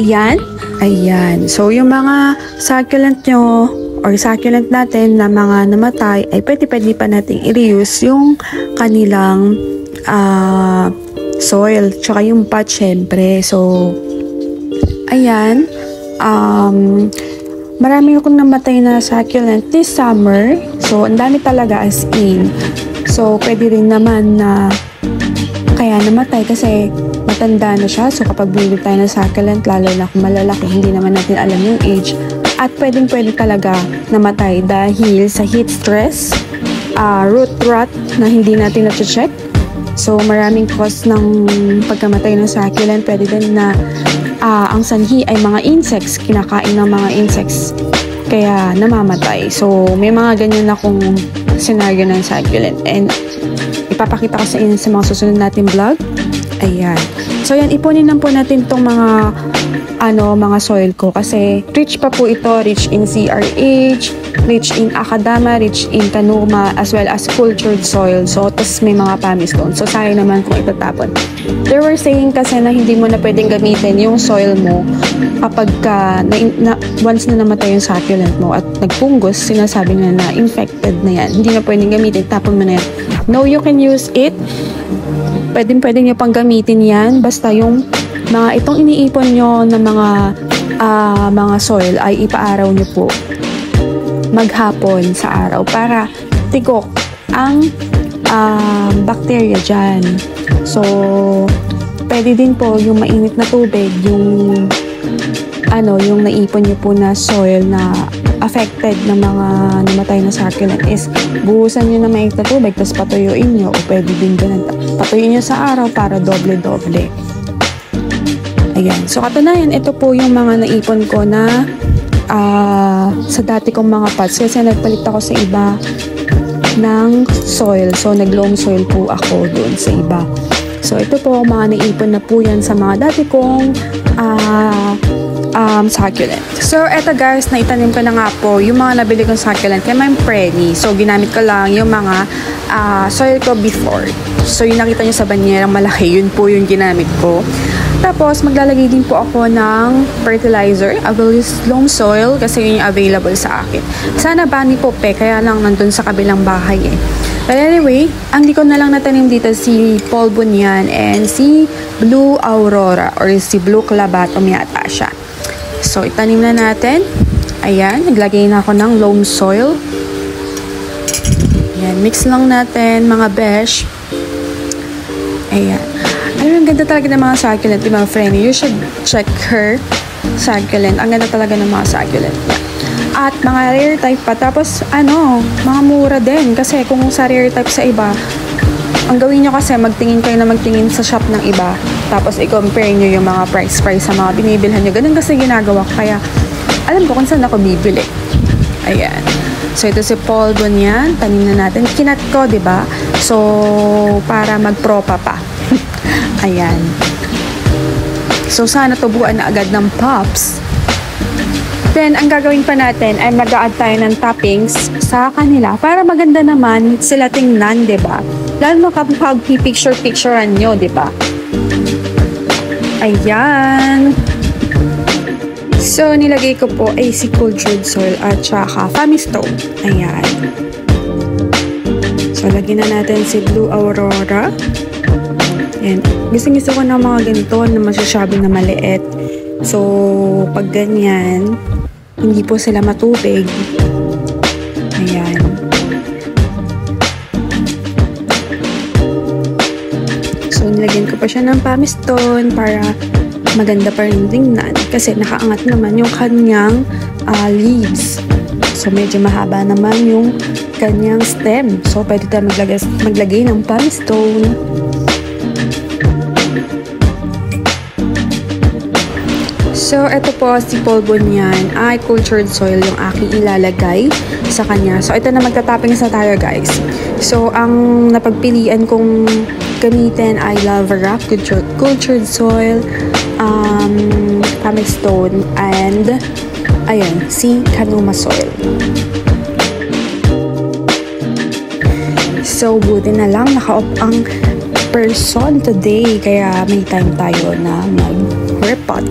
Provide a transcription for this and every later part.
iyan. Ayan. So, yung mga succulent nyo or succulent natin na mga namatay ay pwede pa natin i-reuse yung kanilang soil. Tsaka yung pot, syempre. So, ayan. Marami akong namatay na succulent this summer. So, ang dami talaga as in. So, pwede rin naman na kaya namatay kasi matanda na siya. So, kapag bumili tayo ng succulent, lalo na kung malalaki, hindi naman natin alam yung age. At pwede talaga namatay dahil sa heat stress, root rot na hindi natin na-check. So, maraming cause ng pagkamatay ng succulent. Pwede din na ang sanhi ay mga insects, kinakain ng mga insects, kaya namamatay. So, may mga ganyan akong scenario ng succulent. And, ipapakita ko sa inyo sa mga susunod natin vlog. Ayan. So, yan, ipunin lang po natin itong mga soil ko kasi rich pa po ito, rich in CRH, rich in Akadama, rich in Tanuma, as well as cultured soil. So, tas may mga pumice stone. So, sayang naman kung itatapon. They were saying kasi na hindi mo na pwedeng gamitin yung soil mo kapag once na namatay yung succulent mo at nagpunggos, sinasabi na infected na yan. Hindi na pwedeng gamitin, tapon mo na yan. No, you can use it. Pwedeng nyo pang gamitin yan. Basta yung itong iniipon nyo na mga soil ay ipaaraw nyo po maghapon sa araw para tigok ang bacteria dyan. So, pwede din po yung mainit na tubig, yung naipon nyo po na soil na affected na mga namatay na succulent is buhusan nyo na mainit na tubig tapos patuyuin nyo o pwede din ganun. Patuyuin nyo sa araw para doble-doble. Ayan. So, katunayan, ito po yung mga naipon ko na sa dati kong mga pots kasi nagpalit ako sa iba ng soil. So, nag-loam soil po ako doon sa iba. So, ito po, mga naipon na po yan sa mga dati kong succulent. So, eto guys, naitanim ko na nga po yung mga nabili kong succulent kay Ma'am Frenny. So, ginamit ko lang yung mga soil ko before. So, yung nakita nyo sa banyerang malaki, yun po yung ginamit ko. Tapos, maglalagay din po ako ng fertilizer. I will use loam soil kasi yun yung available sa akin. Sana bani po kaya lang nandun sa kabilang bahay eh. But anyway, ang di ko na lang natanim dito si Paul Bunyan and si Blue Aurora or si Blue Clabatum yata siya. So, itanim na natin. Ayan, naglagay na ako ng loam soil. Ayan, mix lang natin mga besh. Ayan. Ang ganda talaga ng mga succulent, di ba, friend? You should check her succulent. Ang ganda talaga ng mga succulent niya. At mga rare type pa. Tapos, mga mura din. Kasi kung sa rare type sa iba, ang gawin nyo kasi, magtingin sa shop ng iba. Tapos, i-compare nyo yung mga price sa mga binibilhan nyo. Ganun kasi ginagawa ko. Kaya, alam ko kung saan ako bibili. Ayan. So, ito si Paul Bunyan. Tanim na natin. Kinat ko, di ba? So, para mag-propa pa. Ayan. So, sana tubuan na agad ng pops. Then, ang gagawin pa natin ay mag-a-add tayo ng toppings sa kanila para maganda naman sila tingnan, diba? Lalo na kapag picture-picturean nyo, diba? Ayan. So, nilagay ko po ay si cultured soil at saka pumice stone. Ayan. So, lagyan na natin si Blue Aurora. Ayan. Gusto ko ng mga ganito na masasabi na maliit. So, pag ganyan, hindi po sila matubig. Ayan. So, nilagyan ko pa siya ng pumice stone para maganda pa rin tingnan. Kasi nakaangat naman yung kanyang leaves. So, medyo mahaba naman yung kanyang stem. So, pwede tayo maglagay ng pumice stone. So, ito po si Paul Bunyan ay cultured soil yung aking ilalagay sa kanya. So, ito na magtatapping sa tayo guys. So, ang napagpilian kong gamitin ay lava rock, cultured soil, pumice stone, and ayun, si Tanuma soil. So, buti na lang naka-off ang person today kaya may time tayo na mag-repot.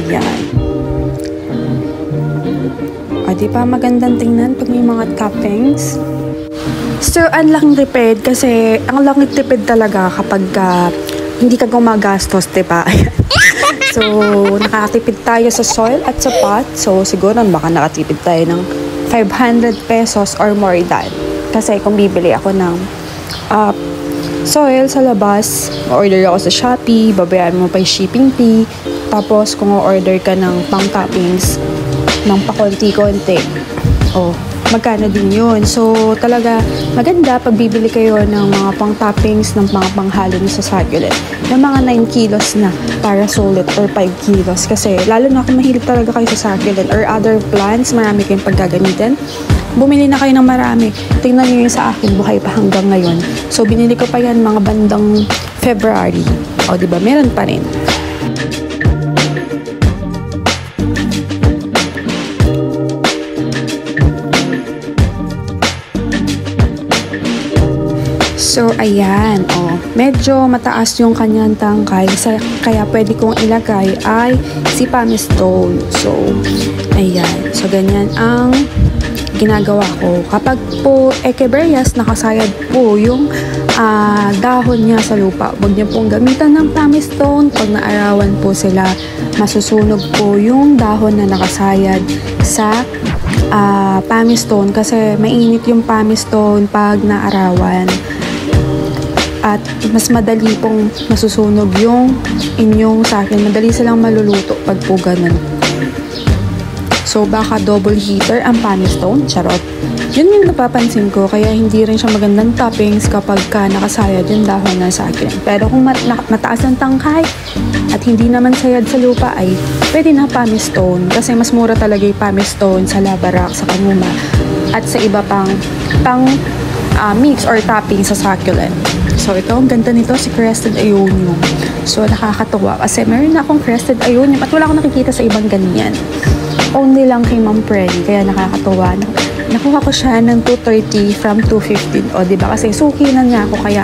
Ayan. O, di ba magandang tingnan pag may mga toppings? So, ang laking tipid kasi ang laking tipid talaga kapag hindi ka gumagastos, di ba? So, nakatipid tayo sa soil at sa pot. So, siguro baka nakatipid tayo ng 500 pesos or more than. Kasi kung bibili ako ng soil sa labas, order ako sa Shopee, babayaran mo pa yung shipping fee. Tapos, kung order ka ng pang-toppings, ng pakonti-konti, magkano din yun. So, talaga, maganda pag bibili kayo ng mga pang-toppings, ng mga panghalo nyo sa succulent. Ng mga 9 kilos na para solid or 5 kilos. Kasi, lalo na kung mahilig talaga kayo sa succulent or other plants, marami kayong paggagamitin. Bumili na kayo ng marami. Tingnan nyo yung sa akin, buhay pa hanggang ngayon. So, binili ko pa yan mga bandang February. O, diba? Meron pa rin. So, ayan, medyo mataas yung kanyang tangkay, kaya pwede kong ilagay ay si pumice stone. So, ayan. So, ganyan ang ginagawa ko. Kapag po echeveryas, nakasayad po yung dahon niya sa lupa. Huwag niyo pong gamitan ng pumice stone. Pag naarawan po sila, masusunog po yung dahon na nakasayad sa pumice stone kasi mainit yung pumice stone pag naarawan. At mas madali pong masusunog yung inyong sakin. Madali silang maluluto pag po ganun. So, baka double heater ang pumice stone. Charot. Yun yung napapansin ko. Kaya hindi rin siya magandang toppings kapag nakasayad yung dahon ng sakin. Pero kung mataas ang tangkay at hindi naman sayad sa lupa ay pwede na pumice stone. Kasi mas mura talaga yung pumice stone sa Lava Rock, sa Kanuma. At sa iba pang mix or topping sa succulent. So, ito, ang ganda nito, si Crested Ionium. So, nakakatuwa kasi meron na akong Crested Ionium at wala akong nakikita sa ibang ganyan. Only lang kay Ma'am Freddy, kaya nakakatuwa. Nakuha ko siya ng 230 from 215. O, diba? Kasi suki na niya ako, kaya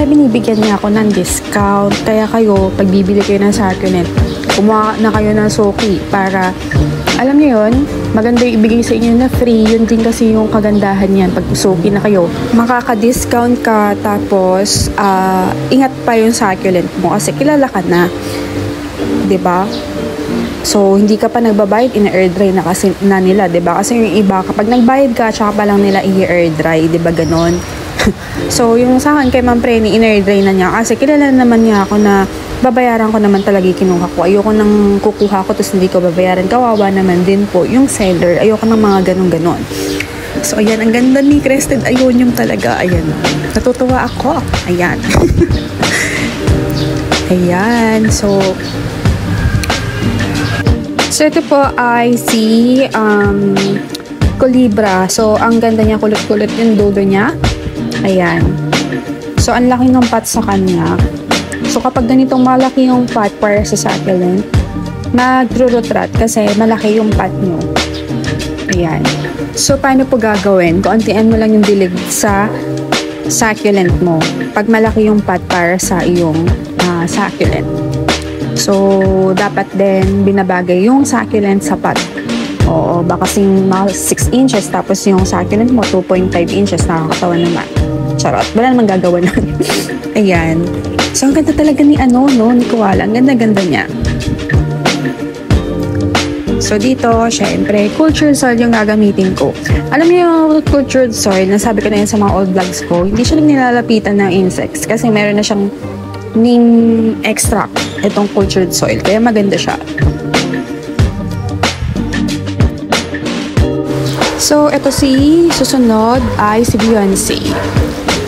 binibigyan niya ako ng discount. Kaya kayo, pag bibili kayo ng succulent, kumuha na kayo ng suki para, alam niyo yun, maganda yung ibigay sa inyo na free. Yun din kasi yung kagandahan yan. Pag suki na kayo, makaka-discount ka. Tapos, ingat pa yung succulent mo kasi kilala ka na. Diba? So, hindi ka pa nagbabayad, ina-air dry na kasi na nila. Diba? Kasi yung iba, kapag nagbayad ka, tsaka pa lang nila i-air dry. Diba ganon? So, yung sa akin kay Ma'am Frenny, in-air dry na niya. Kasi kilala naman niya ako na babayaran ko naman talaga yung kinuha ko. Ayoko nang kukuha ko tapos hindi ko babayaran. Kawawa naman din po yung seller. Ayoko ng mga ganon-ganon. So, ayan. Ang ganda ni Crested Ionium talaga. Ayan. Natutuwa ako. Ayan. Ayan. So, ito po ay si Colibra. So, ang ganda niya. Kulot-kulot yung dulo niya. Ayan. So, ang laki ng pot sa kanya. So, kapag ganitong malaki yung pot para sa succulent, mag-root rot kasi malaki yung pot nyo. Ayan. So, paano po gagawin? Kauntian mo lang yung dilig sa succulent mo. Pag malaki yung pot para sa iyong succulent. So, dapat din binabagay yung succulent sa pot. Oo, baka kasing 6 inches tapos yung succulent mo 2.5 inches, nakakatawa naman. Charot, wala namang gagawa nun. Ayan. So, ang ganda talaga ni ni Koala. Ang ganda-ganda niya. So, dito, syempre, cultured soil yung gagamitin ko. Alam niyo yung cultured soil, nasabi ko na yun sa mga old vlogs ko, hindi siya nilalapitan ng insects kasi meron na siyang neem extract, itong cultured soil. Kaya maganda siya. So, ito susunod ay si Beyonce.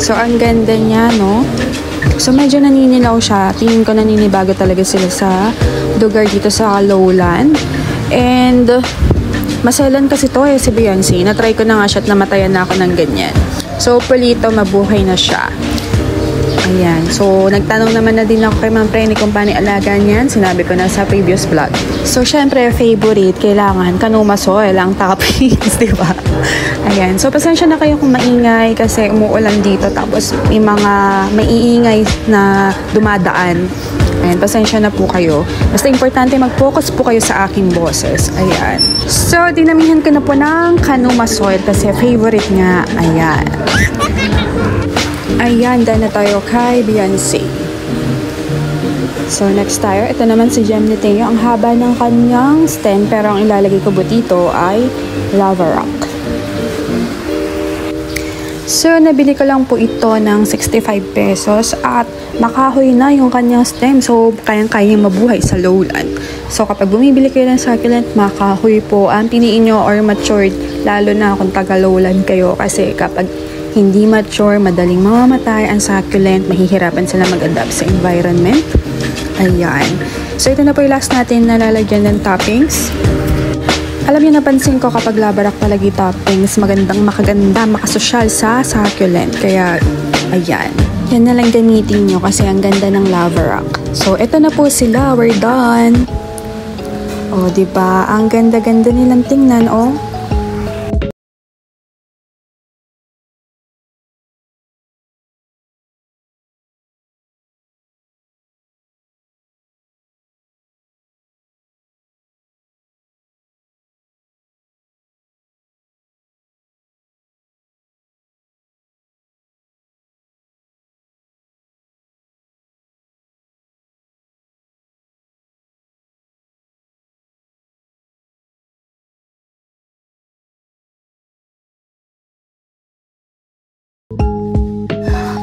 So, ang ganda niya, no? So, medyo naninilaw siya. Tingin ko naninibago talaga sila sa lugar dito sa lowland. And, maselan kasi to si Beyonce. Na-try ko na nga siya at namatayan na ako ng ganyan. So, pulito, mabuhay na siya. Ayan. So, nagtanong naman na din ako kay Ma'am Frenny kung paano alaga niyan. Sinabi ko na sa previous vlog. So, syempre, favorite, kailangan Kanuma soil ang toppings, di ba? Ayan. So, pasensya na kayo kung maingay kasi umuulan dito. Tapos, may mga maiingay na dumadaan. Ayan, pasensya na po kayo. Basta importante mag-focus po kayo sa aking boses. Ayan. So, dinamihan ko na po ng Kanuma soil kasi favorite nga. Ayan. Ayan, dahil na tayo kay Beyonce. So, next tayo. Ito naman si Gem ni Teo. Ang haba ng kanyang stem pero ang ilalagay ko po dito ay lava rock. So, nabili ko lang po ito ng 65 pesos at nakahoy na yung kanyang stem. So, kayang-kayang mabuhay sa lowland. So, kapag bumibili kayo ng succulent, makahoy po ang piniin nyo or matured. Lalo na kung taga-lowland kayo kasi kapag hindi mature, madaling mamamatay ang succulent, mahihirapan sila mag-adapt sa environment. Ayan. So, ito na po yung last natin na lalagyan ng toppings. Alam niyo, napansin ko kapag lava rock palagi toppings, magandang makaganda, makasosyal sa succulent. Kaya, ayan. Yan na lang gamitin nyo kasi ang ganda ng lava rock. So, ito na po sila. We're done. O, diba? Ang ganda-ganda nilang tingnan, oh.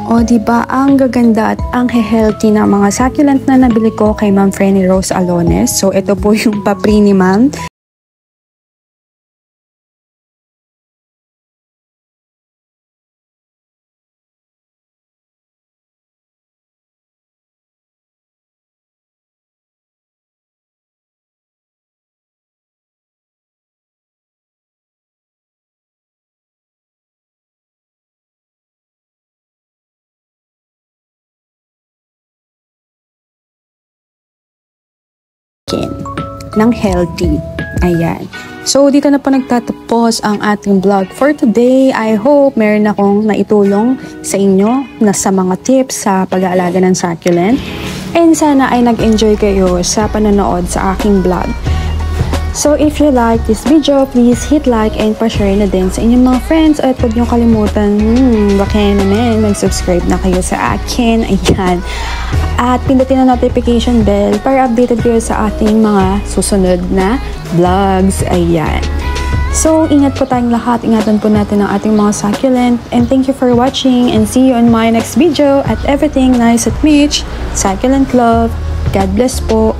O, diba, ang gaganda at ang healthy na mga succulent na nabili ko kay Ma'am Frenny Rose Alones. So, ito po yung papri ni Ma'am. Ng healthy. Ayan. So, dito na po nagtatapos ang ating vlog for today. I hope meron akong naitulong sa inyo na sa mga tips sa pag-aalaga ng succulent. And sana ay nag-enjoy kayo sa panonood sa aking vlog. So, if you like this video, please hit like and pa-share na din sa inyong mga friends. At huwag niyong kalimutan, baka naman, mag-subscribe na kayo sa akin. Ayan. At pindutin ang notification bell para updated kayo sa ating mga susunod na vlogs. Ayan. So, ingat po tayong lahat. Ingatan po natin ang ating mga succulent. And thank you for watching and see you on my next video. At everything nice at Mitch. Succulent love. God bless po.